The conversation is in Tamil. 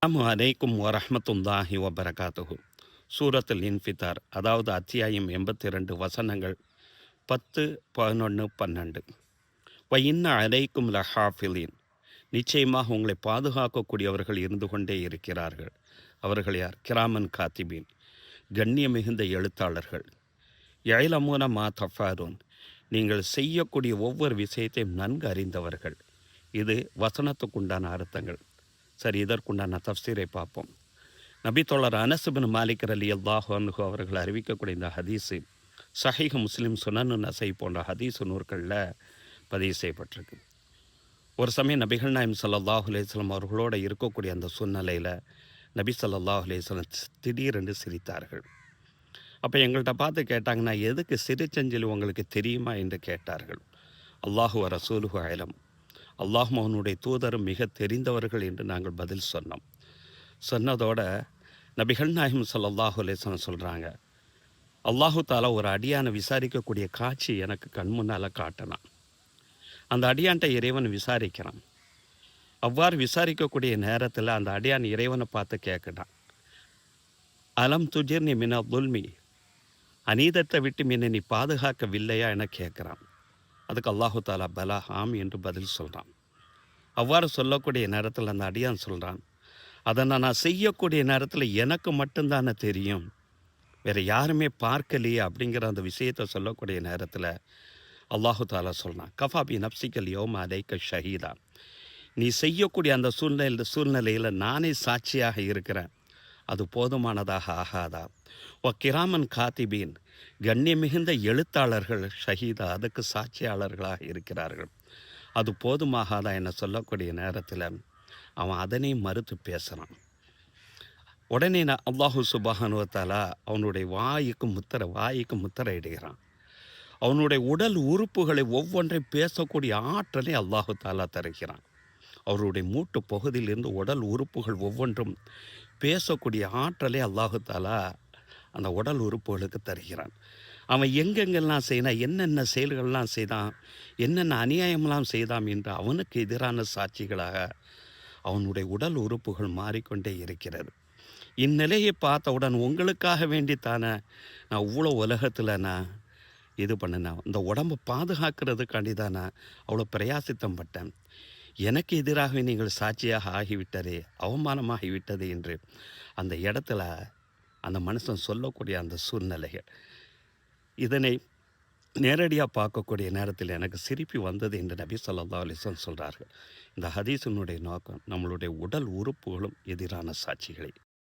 அஸ்ஸலாமு அலைக்கும் வரஹ்மத்துல்லாஹி வபரகாத்துஹு. சூரத்துல் இன்ஃபித்தார், அதாவது அத்தியாயம் 82, வசனங்கள் 10, 11, 12. வ இன்ன அலைக்கும் லஹாஃபிலீன், நிச்சயமாக உங்களை பாதுகாக்கக்கூடியவர்கள் இருந்து கொண்டே இருக்கிறார்கள். அவர்கள் யார்? கிராமன் காத்திபீன், கண்ணியம் மிகுந்த எழுத்தாளர்கள். யஅலமூன மா தஃபாலூன், நீங்கள் செய்யக்கூடிய ஒவ்வொரு விஷயத்தையும் நன்கு அறிந்தவர்கள். இது வசனத்துக்குண்டான அர்த்தங்கள். சரி, இதற்குண்டான தஃப்சீரை பார்ப்போம். நபித்தோழர் அனஸ் பின் மாலிக் ரலியல்லாஹு அன்ஹு அவர்கள் அறிவிக்கக்கூடிய இந்த ஹதீஸு சஹீஹ் முஸ்லிம், சுனன் நசை போன்ற ஹதீஸ் நூற்களில் பதிவு செய்யப்பட்டிருக்கு. ஒரு சமயம் நபிகள் நாயம் ஸல்லல்லாஹு அலைஹி வஸல்லம் அவர்களோடு இருக்கக்கூடிய அந்த சூழ்நிலையில் நபி ஸல்லல்லாஹு அலைஹி வஸல்லம் திடீரென்று சிரித்தார்கள். அப்போ எங்கள்கிட்ட பார்த்து கேட்டாங்கன்னா, எதுக்கு சிரிச்சஞ்சலி உங்களுக்கு தெரியுமா என்று கேட்டார்கள். அல்லாஹு வ ரசூலுஹு அலம், அல்லாஹும் அவனுடைய தூதரும் மிக தெரிந்தவர்கள் என்று நாங்கள் பதில் சொன்னோம். சொன்னதோட நபிகள் நாயகம் ஸல்லல்லாஹு அலைஹி வஸல்லம் சொல்கிறாங்க, அல்லாஹு தாலா ஒரு அடியானை விசாரிக்கக்கூடிய காட்சி எனக்கு கண் முன்னால் காட்டினான். அந்த அடியான்ட்ட இறைவன் விசாரிக்கிறான். அவ்வாறு விசாரிக்கக்கூடிய நேரத்தில் அந்த அடியான் இறைவனை பார்த்து கேட்குறான், அலம் துஜிர்னி மின துல்மி, அநீதத்தை விட்டு என்னை நீ பாதுகாக்கவில்லையா என கேட்குறான். அதுக்கு அல்லாஹு தாலா பலா ஆம் என்று பதில் சொல்கிறான். அவ்வாறு சொல்லக்கூடிய நேரத்தில் அந்த அடியான் சொல்கிறான், அதை நான் செய்யக்கூடிய நேரத்தில் எனக்கு மட்டும்தானே தெரியும், வேறு யாருமே பார்க்கலையே அப்படிங்கிற அந்த விஷயத்தை சொல்லக்கூடிய நேரத்தில் அல்லாஹு தாலா சொல்கிறான், கஃபாபி நப்சிக்கல் யோம அலைக்க ஷஹீதா, நீ செய்யக்கூடிய அந்த சூழ்நிலையில் நானே சாட்சியாக இருக்கிறேன், அது போதுமானதாக ஆகாதா? ஓ கிராமன் காத்திபீன், கண்ணியம் மிகுந்த எழுத்தாளர்கள் ஷஹீதா, அதுக்கு சாட்சியாளர்களாக இருக்கிறார்கள், அது போதுமாகாதா என சொல்லக்கூடிய நேரத்தில் அவன் அதனையும் மறுத்து பேசுகிறான். உடனே நான் அல்லாஹு சுப்ஹானஹு வ தஆலா அவனுடைய வாய்க்கு முத்திரை இடுகிறான். அவனுடைய உடல் உறுப்புகளை ஒவ்வொன்றை பேசக்கூடிய ஆற்றலை அல்லாஹு தாலா தருகிறான். அவருடைய மூட்டு பகுதியிலிருந்து உடல் உறுப்புகள் ஒவ்வொன்றும் பேசக்கூடிய ஆற்றலை அல்லாஹு தாலா அந்த உடல் உறுப்புகளுக்கு தருகிறான். அவன் எங்கெங்கெல்லாம் செய்தான், என்னென்ன செயல்கள்லாம் செய்தான், என்னென்ன அநியாயமெல்லாம் செய்தான் என்று அவனுக்கு எதிரான சாட்சிகளாக அவனுடைய உடல் உறுப்புகள் மாறிக்கொண்டே இருக்கிறது. இந்நிலையை பார்த்தவுடன் உங்களுக்காக வேண்டித்தானே நான் இவ்வளோ உலகத்தில் நான் இது பண்ணினேன், இந்த உடம்பை பாதுகாக்கிறதுக்காண்டி தான் நான் அவ்வளோ பிரயாசித்தம் பட்டேன், எனக்கு எதிராகவே நீங்கள் சாட்சியாக ஆகிவிட்டதே, அவமானமாகிவிட்டது என்று அந்த இடத்துல அந்த மனுஷன் சொல்லக்கூடிய அந்த சூழ்நிலைகள், இதனை நேரடியாக பார்க்கக்கூடிய நேரத்தில் எனக்கு சிரிப்பு வந்தது என்று நபி ஸல்லல்லாஹு அலைஹி வஸல்லம் சொல்கிறார்கள். இந்த ஹதீஸினுடைய நோக்கம் நம்மளுடைய உடல் உறுப்புகளும் எதிரான சாட்சிகளை